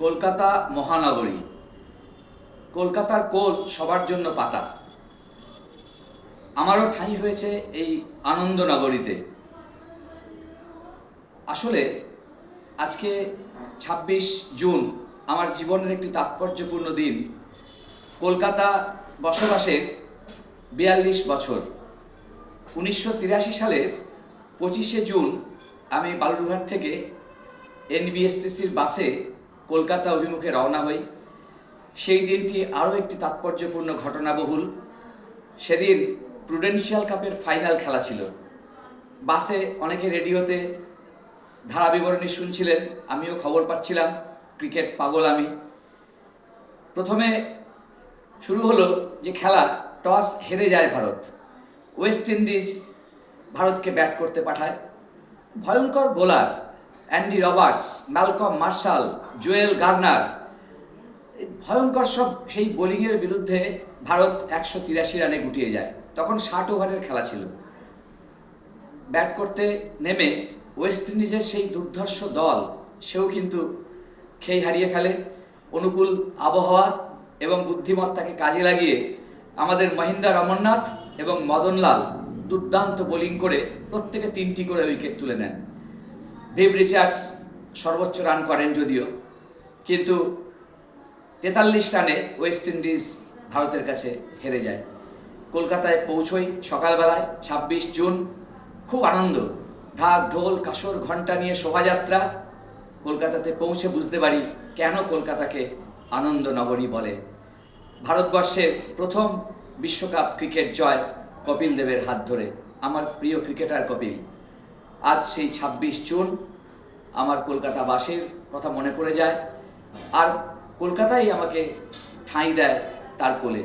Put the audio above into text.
কলকাতা মহানগরী, কলকাতার কোল সবার জন্য পাতা। আমারও ঠাঁই হয়েছে এই আনন্দনগরীতে। আসলে আজকে ২৬ জুন আমার জীবনের একটি তাৎপর্যপূর্ণ দিন। কলকাতা বসবাসের ৪২ বছর। ১৯৮৩ সালের ২৫শে জুন আমি বালুরঘাট থেকে এনবিএসটিসির বাসে কলকাতা অভিমুখে রওনা হই। সেই দিনটি আরও একটি তাৎপর্যপূর্ণ ঘটনাবহুল। সেদিন প্রুডেন্সিয়াল কাপের ফাইনাল খেলা ছিল। বাসে অনেকে রেডিওতে ধারা বিবরণী শুনছিলেন, আমিও খবর পাচ্ছিলাম। ক্রিকেট পাগল আমি। প্রথমে শুরু হলো যে খেলা, টস হেরে যায় ভারত। ওয়েস্ট ইন্ডিজ ভারতকে ব্যাট করতে পাঠায়। ভয়ঙ্কর bowler Andy Roberts, Malcolm martial, Joel Garner, ভয়ঙ্কর সব সেই বোলিংয়ের বিরুদ্ধে ভারত ১৮৩ রানে গুটিয়ে যায়। তখন ৬০ ওভারের খেলা ছিল। ব্যাট করতে নেমে ওয়েস্ট ইন্ডিজের সেই দুর্ধর্ষ দল, সেও কিন্তু খেই হারিয়ে ফেলে। অনুকূল আবহাওয়া এবং বুদ্ধিমত্তাকে কাজে লাগিয়ে আমাদের মহিন্দর অমরনাথ এবং মদনলাল দুর্দান্ত বোলিং করে প্রত্যেকে ৩টি করে উইকেট তুলে নেন। ভিভ রিচার্ডস সর্বোচ্চ রান করেন যদিও, কিন্তু ৪৩ রানে ওয়েস্ট ইন্ডিজ ভারতের কাছে হেরে যায়। কলকাতায় পৌঁছই সকালবেলায় ২৬ জুন। খুব আনন্দ, ঢাক ঢোল কাসর ঘণ্টা নিয়ে শোভাযাত্রা। কলকাতাতে পৌঁছে বুঝতে পারি কেন কলকাতাকে আনন্দ নগরী বলে। ভারতবর্ষের প্রথম বিশ্বকাপ ক্রিকেট জয় কপিল দেবের হাত ধরে, আমার প্রিয় ক্রিকেটার কপিল। আজ সেই ২৬ জুন আমার কলকাতাবাসীর কথা মনে পড়ে যায়, আর কলকাতাই আমাকে ঠাঁই দেয় তার কোলে।